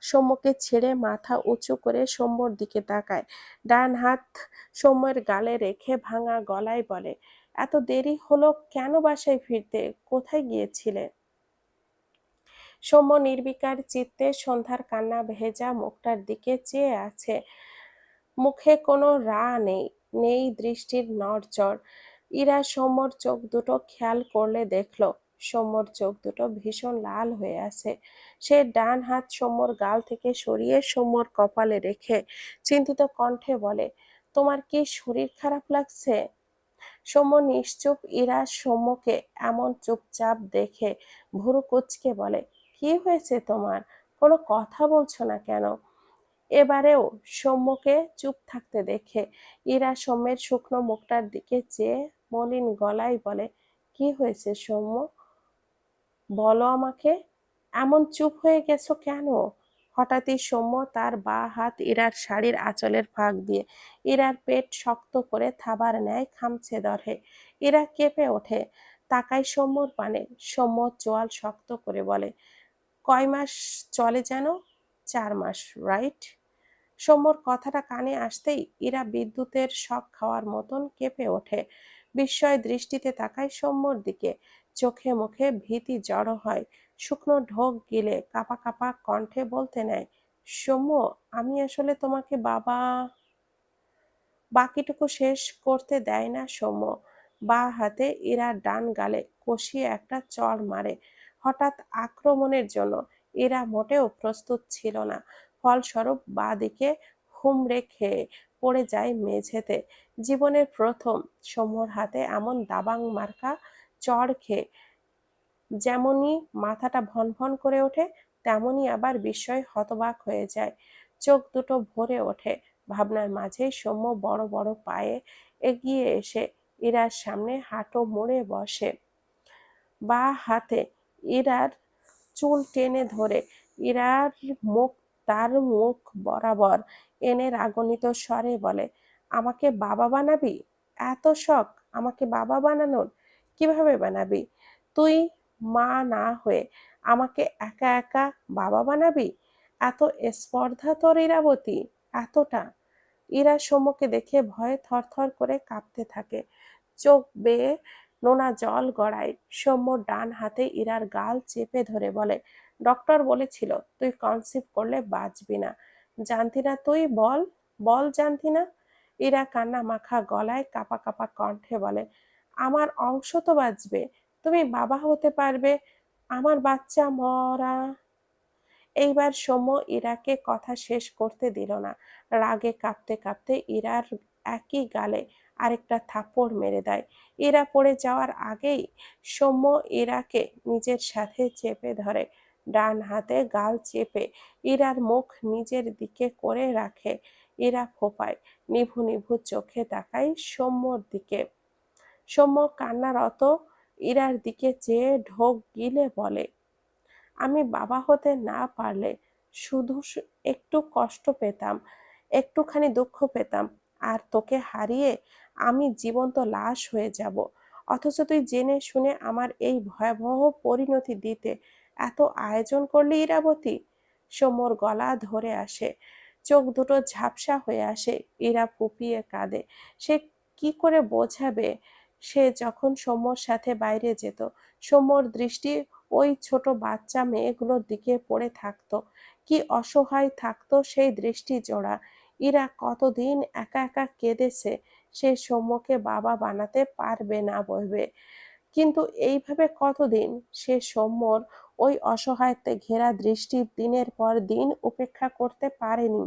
সৌম্যকে ছেড়ে মাথা উঁচু করে সৌম্যর দিকে তাকায়। ডান হাত সৌম্যের গালে রেখে ভাঙা গলায় বলে, এত দেরি হলো কেন বাসায় ফিরতে? কোথায় গিয়েছিলে? সৌম্য নির্বিকার চিত্তে সন্ধ্যার কান্না ভেজা মুখটার দিকে চেয়ে আছে। মুখে কোনো রা নেই, নেই দৃষ্টির নড়চড়। ইরা সৌম্যর চোখ দুটো খেয়াল করলে দেখল সৌম্যর চোখ দুটো ভীষণ লাল হয়ে আছে। সে ডান হাত সৌম্যর গাল থেকে সরিয়ে সৌম্যর কপালে রেখে চিন্তিত কণ্ঠে বলে, তোমার কি শরীর খারাপ লাগছে? সৌম্য নিশ্চুপ। ইরা সৌম্যকে এমন চুপচাপ দেখে ভুরু কুঁচকে বলে, কি হয়েছে তোমার? কোনো কথা বলছো না কেন? এবারেও সৌম্যকে চুপ থাকতে দেখে ইরা সৌম্যের শুকনো মুখটার দিকে চেয়ে মলিন গলায় বলে, কি হয়েছে সৌম্য? বলো আমাকে। এমন চুপ হয়ে গেছো কেন? হঠাৎই সৌম্য তার বাঁ হাত ইরার শাড়ির আঁচলের ফাঁক দিয়ে ইরার পেট শক্ত করে থাবার ন্যায় খামচে ধরে। ইরা কেঁপে ওঠে, তাকায় সৌম্যর পানে। সৌম্য চোয়াল শক্ত করে বলে, কয় মাস চলে যেন? 4 মাস, রাইট? সৌম্যর কথাটা কানে আসতেই ইরা বিদ্যুতের শক খাওয়ার মতন কেঁপে ওঠে। বিস্ময় দৃষ্টিতে তাকায় সৌম্যর দিকে। চোখে মুখে ভীতি জড়ো হয়। শুকনো ঢোক গিলে কাঁপা কাঁপা কণ্ঠে বলতে নেয়, সৌম্য, আমি আসলে তোমাকে বাবা। বাকিটুকু শেষ করতে দেয় না সৌম্য। বাঁ হাতে ইরার ডান গালে কষিয়ে একটা চড় মারে। হঠাৎ আক্রমণের জন্য ইরা মোটেও প্রস্তুত ছিল না। ফলস্বরূপ বাঁ দিকে হুমড়ে খেয়ে পড়ে যায় মেঝেতে। জীবনের প্রথম সৌম্যর হাতে এমন দাবাং মার্কা চড় খেয়ে যেমনি মাথাটা ভনভন করে ওঠে, তেমনি আবার বিস্ময়ে হতবাক হয়ে যায়। চোখ দুটো ভরে ওঠে। ভাবনার মাঝেই সৌম্য বড় বড় পায়ে এগিয়ে এসে ইরার সামনে হাঁটু মুড়ে বসে। বাঁ হাতে ইরার চুল টেনে ধরে ইরার মুখ তার মুখ বরাবর এনে রাগান্বিত স্বরে বলে, আমাকে বাবা বানাবি? এত শখ আমাকে বাবা বানানোর? কিভাবে বানাবি? তুই মা না হয়ে আমাকে একা একা বাবা বানাবি? এত স্পর্ধা তোর ইরাবতী? এতটা? ইরা সৌম্যকে দেখে ভয়ে থরথর করে কাঁপতে থাকে। চোখ বেয়ে নোনা জল গড়ায়। সৌম্য ডান হাতে ইরার গাল চেপে ধরে বলে, ডক্টর বলেছিল তুই কনসিভ করলে বাঁচবি না। জানতি না তুই? বল, বল জানতি না? ইরা কান্না মাখা গলায় কাঁপা কাঁপা কণ্ঠে বলে, আমার অংশ তো বাঁচবে, তুমি বাবা হতে পারবে, আমার বাচ্চা মরা। এইবার সৌম্য ইরাকে কথা শেষ করতে দিল না। রাগে কাঁপতে কাঁপতে ইরার একই গালে আরেকটা থাপ্পড় মেরে দেয়। ইরা পড়ে যাওয়ার আগেই সৌম্য ইরাকে নিজের সাথে চেপে ধরে। ডান হাতে গাল চেপে ইরার মুখ নিজের দিকে করে রাখে। ইরা ফোঁপায়। নিভু নিভু চোখে তাকায় সৌম্যর দিকে। সৌম্য কান্নারত ইরার দিকে চেয়ে ঢোক গিলে বলে, আমি বাবা হতে না পারলে শুধু একটু কষ্ট পেতাম, একটুখানি দুঃখ পেতাম, আর তোকে হারিয়ে আমি জীবন্ত লাশ হয়ে যাব। অথচ তুই জেনে শুনে আমার এই ভয়াবহ পরিণতি দিতে এত আয়োজন করলি ইরাবতী। সৌম্যর গলা ধরে আসে, চোখ দুটো ঝাপসা হয়ে আসে। ইরা ফুপিয়ে কাঁদে। সে কি করে বোঝাবে? সে যখন সৌম্যর সাথে বাইরে যেত, সৌম্যর দৃষ্টি ওই ছোট বাচ্চা মেয়েগুলোর দিকে পড়ে থাকতো। কি অসহায় থাকতো সেই দৃষ্টি জোড়া। ইরা কতদিন একা একা কেঁদেছে, সে সৌম্যকে বাবা বানাতে পারবে না বলবে, কিন্তু এইভাবে কতদিন সে সৌম্যর ওই অসহায়ত্বে ঘেরা দৃষ্টি দিনের পর দিন উপেক্ষা করতে পারেনি।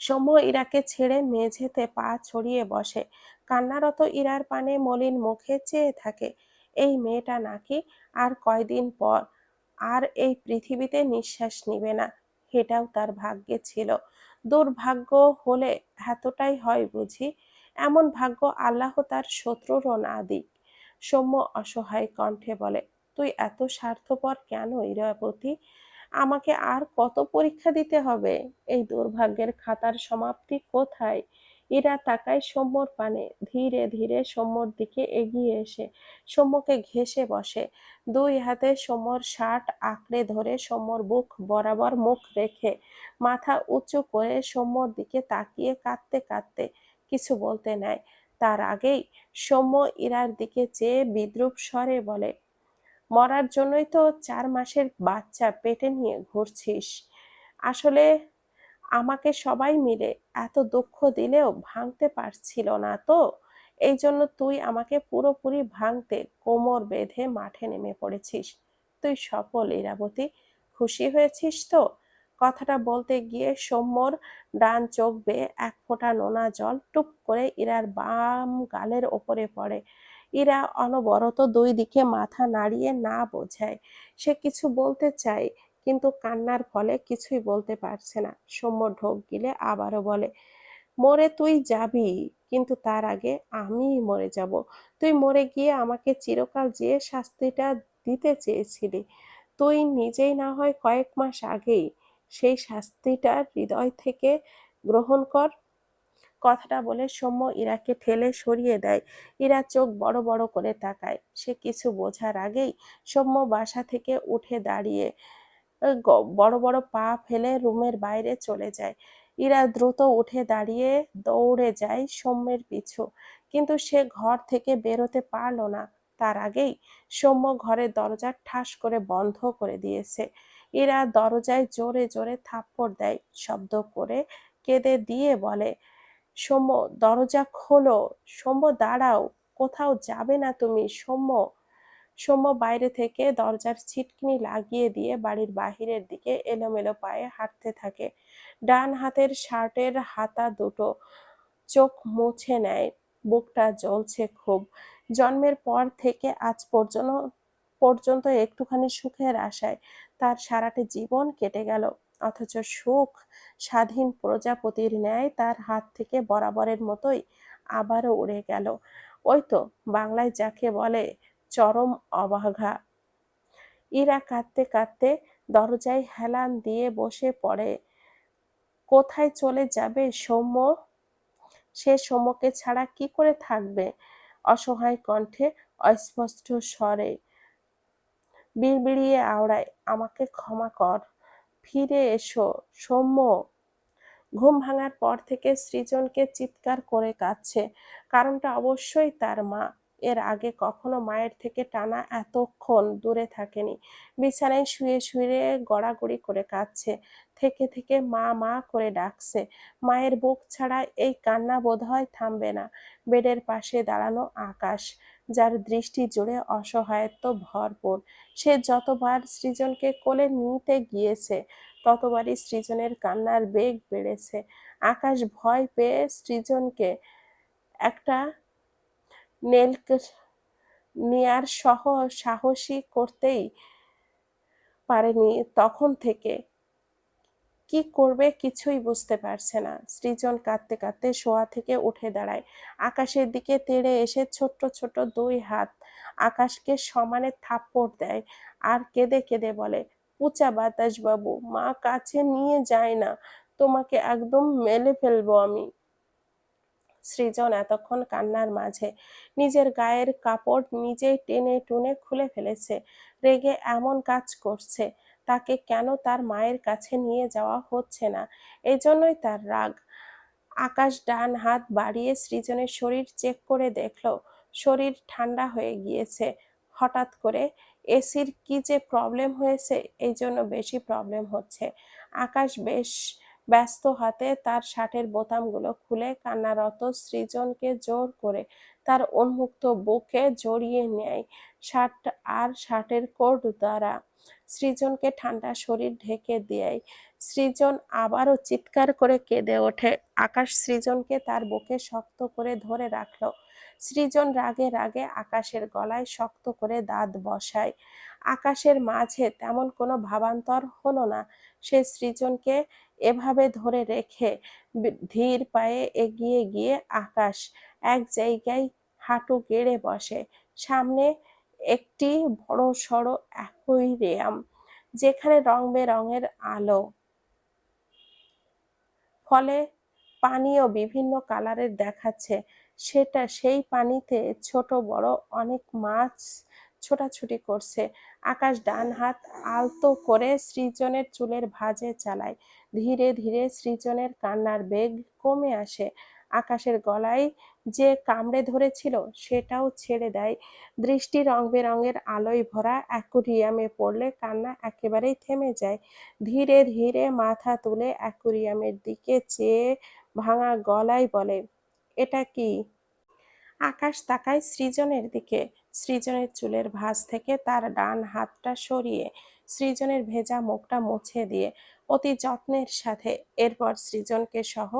সৌম্য ইরাকে ছেড়ে মেঝেতে পা ছড়িয়ে বসে, কান্নারত ইরার পানে মলিন মুখে চেয়ে থাকে। এই মেয়েটা নাকি আর কয়দিন পর আর এই পৃথিবীতে নিঃশ্বাস নিবে না, এটাও তার ভাগ্যে ছিল। দুর্ভাগ্য হলে এতটাই হয় বুঝি? এমন ভাগ্য আল্লাহ তার শত্রুরও না দিক। সৌম্য অসহায় কণ্ঠে বলে, তুই এত স্বার্থপর কেন ইরাবতী? আমাকে আর কত পরীক্ষা দিতে হবে? এই দুর্ভাগ্যের খাতার সমাপ্তি কোথায়? ইরা তাকায় সৌম্যর পানে, ধীরে ধীরে সৌম্যর দিকে এগিয়ে এসে সৌম্যকে ঘেঁষে বসে। দুই হাতে সৌম্যর শার্ট আঁকড়ে ধরে সৌম্যর বুক বরাবর মুখ রেখে মাথা উঁচু করে সৌম্যর দিকে তাকিয়ে কাঁদতে কাঁদতে কিছু বলতে নেয়। তার আগেই সৌম্য ইরার দিকে চেয়ে বিদ্রূপ স্বরে বলে, মরার জন্যই তো 4 মাসের বাচ্চা পেটে নিয়ে ঘুরছিস। আসলে আমাকে সবাই মিলে এত দুঃখ দিলেও ভাঙতে পারছিল না তো, এই জন্য তুই আমাকে পুরোপুরি ভাঙতে কোমর বেঁধে মাঠে নেমে পড়েছিস। তুই সফল ইরাবতী, খুশি হয়েছিস তো? কথাটা বলতে গিয়ে সৌম্যর ডান চোখ বেয়ে এক ফোঁটা নোনা জল টুপ করে ইরার বাম গালের ওপরে পড়ে। ইরা অনবরত দুই দিকে মাথা নাড়িয়ে না বোঝায় সে কিছু বলতে চায়, কিন্তু কান্নার ফলে কিছুই বলতে পারছে না। সৌম্য ঢোক গিলে আবারও বলে, মরে তুই যাবি, কিন্তু তার আগে আমিই মরে যাব। তুই মরে গিয়ে আমাকে চিরকাল যে শাস্তিটা দিতে চেয়েছিলি, তুই নিজেই না হয় কয়েক মাস আগেই সেই শাস্তিটা হৃদয় থেকে গ্রহণ কর। কথাটা বলে সৌম্য ইরাকে ঠেলে সরিয়ে দেয়। ইরা চোখ বড় বড় করে তাকায়। সে কিছু বোঝার আগেই সৌম্য বাসা থেকে উঠে দাঁড়িয়ে বড় বড় পা ফেলে রুমের বাইরে চলে যায়। ইরা দ্রুত উঠে দাঁড়িয়ে দৌড়ে যায় সৌম্যের পিছু, কিন্তু সে ঘর থেকে বেরোতে পারল না। তার আগেই সৌম্য ঘরের দরজা ঠাস করে বন্ধ করে দিয়েছে। ইরা দরজায় জোরে জোরে থাপ্পড় দেয়, শব্দ করে কেঁদে দিয়ে বলে, সৌম্য দরজা খোলো, সৌম্য দাঁড়াও, কোথাও যাবে না তুমি সৌম্য। সৌম্য বাইরে থেকে দরজার ছিটকিনি লাগিয়ে দিয়ে বাড়ির বাহিরের দিকে এলোমেলো পায়ে হাঁটতে থাকে। ডান হাতের শার্টের হাতা দুটো চোখ মুছে নেয়, বুকটা জ্বলছে খুব। জন্মের পর থেকে আজ পর্যন্ত একটুখানি সুখের আশায় তার সারাটি জীবন কেটে গেল, অথচ সুখ স্বাধীন প্রজাপতির ন্যায় তার হাত থেকে বরাবরের মতোই আবারও উড়ে গেল। ওই তো বাংলায় যাকে বলে চরম অবজ্ঞা। ইরা কাঁদতে কাঁদতে দরজায় হেলান দিয়ে বসে পড়ে। কোথায় চলে যাবে সৌম্য? সে সৌম্যকে ছাড়া কি করে থাকবে? অসহায় কণ্ঠে অস্পষ্ট স্বরে বিড়বিড়িয়ে আওড়ায়, আমাকে ক্ষমা কর, ফিরে এসো সৌম্য। ঘুম ভাঙার পর থেকে সৃজনকে চিৎকার করে কাঁদছে। কারণটা অবশ্যই তার মা। এর আগে কখনো মায়ের থেকে টানা এতক্ষণ দূরে থাকেনি। বিছানায় শুয়ে শুয়ে গড়াগড়ি করে কাঁদছে, থেকে থেকে মা মা করে ডাকছে। মায়ের বুক ছাড়া এই কান্না বোধহয় থামবে না। বেডের পাশে দাঁড়ানো আকাশ, যার দৃষ্টি জুড়ে অসহায়ত্ব ভরপুর। সে যতবার সৃজনকে কোলে নিতে গিয়েছে ততবারই সৃজনের কান্নার বেগ বেড়েছে। আকাশ ভয় পেয়ে সৃজনকে একটা নেল নেয়ার সাহসী করতেই পারেনি। তখন থেকে কি করবে কিছুই বুঝতে পারছে না। সৃজন কাঁদতে কাঁদতে শোয়া থেকে উঠে দাঁড়ায়, আকাশের দিকে তেড়ে এসে ছোট্ট ছোট্ট দুই হাত আকাশকে সমানে থাপ্পড় দেয় আর কেঁদে কেঁদে বলে, পুচা বাতাস বাবু, মা কাছে নিয়ে যায় না, তোমাকে একদম মেলে ফেলবো আমি। সৃজন এতক্ষণ কান্নার মাঝে নিজের গায়ের কাপড় নিজেই টেনে টুনে খুলে ফেলেছে। রেগে এমন কাজ করছে, তাকে কেন তার মায়ের কাছে নিয়ে যাওয়া হচ্ছে না, এজন্যই তার রাগ। আকাশ ডান হাত বাড়িয়ে সৃজনের শরীর চেক করে দেখলো শরীর ঠান্ডা হয়ে গিয়েছে। হঠাৎ করে এসির কি যে প্রবলেম হয়েছে, এই জন্য বেশি প্রবলেম হচ্ছে। আকাশ বেশ ব্যস্ত হাতে তার শার্টের বোতামগুলো খুলে কান্নারত সৃজনকে জোর করে তার উন্মুক্ত বুকে জড়িয়ে নেয় শার্ট আর শার্টের কোট দ্বারা। সৃজনকে ঠান্ডা শরীর ঢেকে দেয়। সৃজন আবারও চিৎকার করে কেঁদে ওঠে। আকাশ সৃজনকে তার বুকে শক্ত করে ধরে রাখলো। সৃজন রাগে রাগে আকাশের গলায় শক্ত করে দাঁত বসায়। আকাশের মাঝে তেমন কোনো ভাবান্তর হলো না। সে সৃজনকে এভাবে ধরে রেখে ধীর পায়ে এগিয়ে গিয়ে আকাশ এক জায়গায় হাঁটু গেড়ে বসে। সামনে একটি বড় সড়ো অ্যাকুয়ারিয়াম, যেখানে রং বেরঙের আলো, ফলে পানিও বিভিন্ন কালারের দেখাচ্ছে। সেই পানিতে ছোট বড় অনেক মাছ ছোটাছুটি করছে। আকাশ ডান হাত আলতো করে সৃজনের চুলের ভাঁজে চালায়। ধীরে ধীরে সৃজনের কান্নার বেগ কমে আসে। আকাশের গলায় যে কামড়ে ধরেছিল সেটাও ছেড়ে দেয়। দৃষ্টি রং বেরঙের আলোয় ভরা অ্যাকুয়ারিয়ামে পড়লে কান্না একেবারেই থেমে যায়। ধীরে ধীরে মাথা তুলে অ্যাকুয়ারিয়ামের দিকে চেয়ে ভাঙা গলায় বলে, এটা কি? আকাশ তাকায় সৃজনের দিকে। সৃজনের চুলের ভাঁজ থেকে তার ডান হাতটা সরিয়ে সৃজনের ভেজা মুখটা মুছে দিয়ে অতি যত্নের সাথে এরপর সৃজনকে সহ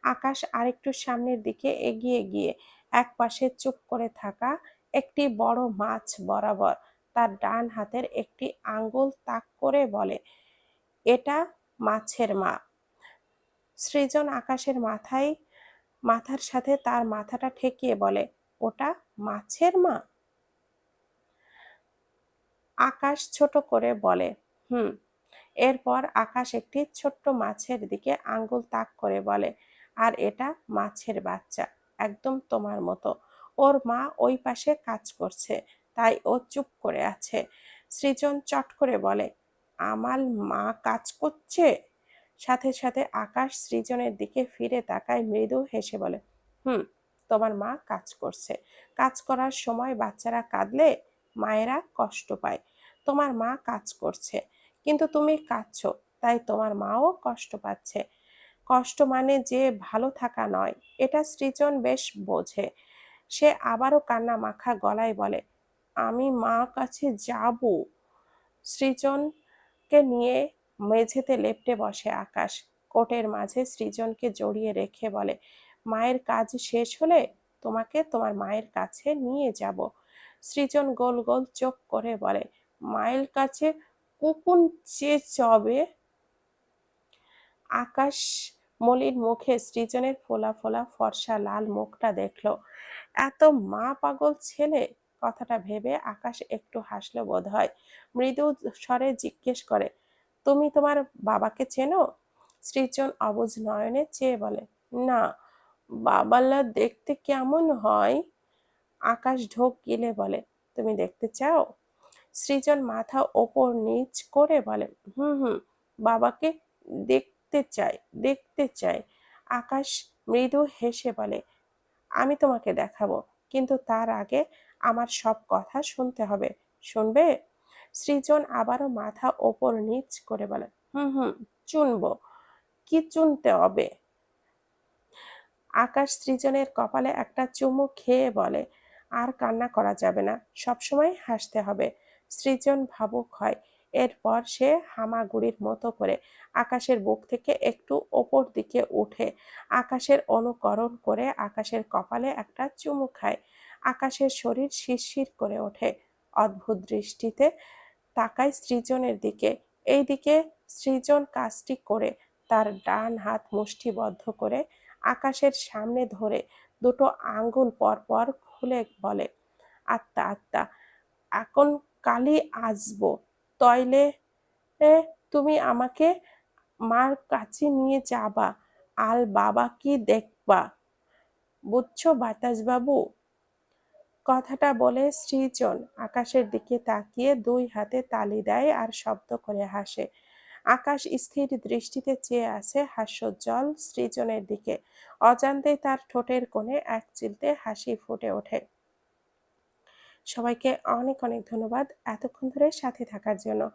আকাশ আরেকটু সামনের দিকে এগিয়ে গিয়ে একপাশে চুপ করে থাকা একটি বড় মাছ বরাবর তার ডান হাতের একটি আঙ্গুল তাক করে বলে, এটা মাছের মা। সৃজন আকাশের মাথার সাথে তার মাথাটা ঠেকিয়ে বলে, ওটা মাছের মা? আকাশ ছোট করে বলে, হুম। এরপর আকাশ একটি ছোট্ট মাছের দিকে আঙ্গুল তাক করে বলে, আর এটা মাছের বাচ্চা, একদম তোমার মতো। ওর মা ওই পাশে কাজ করছে, তাই ও চুপ করে আছে। সৃজন চট করে বলে, আমার মা কাজ করছে? সাথে সাথে আকাশ সৃজনের দিকে ফিরে তাকায়, মৃদু হেসে বলে, হুম, তোমার মা কাজ করছে। কাজ করার সময় বাচ্চারা কাঁদলে মায়েরা কষ্ট পায়। তোমার মা কাজ করছে, কিন্তু তুমি কাঁদছো, তাই তোমার মাও কষ্ট পাচ্ছে। কষ্ট মানে যে ভালো থাকা নয়, এটা সৃজন বেশ বোঝে। সে আবারও কান্না মাখা গলায় বলে, আমি মা কাছে যাব। সৃজনকে নিয়ে মেঝেতে লেপ্টে বসে আকাশ। কোটের মাঝে সৃজনকে জড়িয়ে রেখে বলে, মায়ের কাজ শেষ হলে তোমাকে তোমার মায়ের কাছে নিয়ে যাব। সৃজন গোল গোল চোখ করে বলে, মায়ের কাছে কুকুন চেয়ে চবে? আকাশ মলির মুখে সৃজনের ফোলা ফোলা ফর্সা লাল মুখটা দেখল। এত মা পাগল ছেলে! কথাটা ভেবে আকাশ একটু হাসল বোধ হয়। মৃদু স্বরে জিজ্ঞেস করে, তুমি তোমার বাবাকে চেনো? সৃজন অবুঝ নয়নে চেয়ে বলে, না। বাবালা দেখতে কেমন হয়? আকাশ ঢোক গিলে বলে, তুমি দেখতে চাও? সৃজন মাথা ওপর নিচ করে বলে, হুম হুম, বাবাকে দেখতে চাই, দেখতে চাই। আকাশ মৃদু হেসে বলে, আমি তোমাকে দেখাবো, কিন্তু তার আগে আমার সব কথা শুনতে হবে। শুনবে? সৃজন আবারও মাথা ওপর নিচ করে বলে, হুম হুম, শুনবো। কি শুনতে হবে? আকাশ সৃজনের কপালে একটা চুমু খেয়ে বলে, আর কান্না করা যাবে না, সবসময় হাসতে হবে। সৃজন ভাবুক হয়। এরপর সে হামাগুড়ির মতো করে আকাশের বুক থেকে একটু ওপর দিকে উঠে আকাশের অনুকরণ করে আকাশের কপালে একটা চুমু খায়। আকাশের শরীর শিরশির করে ওঠে। অদ্ভুত দৃষ্টিতে তাকায় সৃজনের দিকে। এইদিকে সৃজন কাজটি করে তার ডান হাত মুষ্টিবদ্ধ করে আকাশের সামনে ধরে দুটো আঙ্গুল পরপর খুলে বলে, আত্মা আত্মা, এখন কালি আসবো, তইলে তুমি আমাকে মার কাছে নিয়ে যাবা, আর বাবা কি দেখবা, বুঝছো বাতাসবাবু? কথাটা বলে সৃজন আকাশের দিকে তাকিয়ে দুই হাতে তালি দেয় আর শব্দ করে হাসে। আকাশ স্থির দৃষ্টিতে চেয়ে আছে হাস্যোজ্জ্বল সৃজনের দিকে। অজান্তেই তার ঠোঁটের কোণে এক চিলতে হাসি ফুটে ওঠে। সবাইকে অনেক অনেক ধন্যবাদ এতক্ষণ ধরে সাথে থাকার জন্য।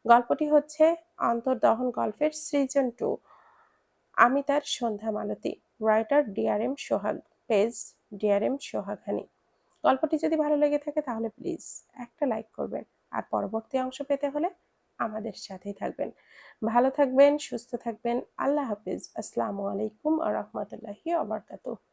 গল্পটি হচ্ছে অন্তর্দহন গল্পের সিজন 2। আমি তার সন্ধ্যা মালতী। Writer DRM Sohag. Page DRM সোহাগানি। গল্পটি যদি ভালো লেগে থাকে তাহলে প্লিজ একটা লাইক করবেন। আর পরবর্তী অংশ পেতে হলে আমাদের সাথেই থাকবেন। ভালো থাকবেন, সুস্থ থাকবেন। আল্লাহ হাফিজ। আসসালামু আলাইকুম ওয়া রাহমাতুল্লাহি ওয়া বারাকাতুহু।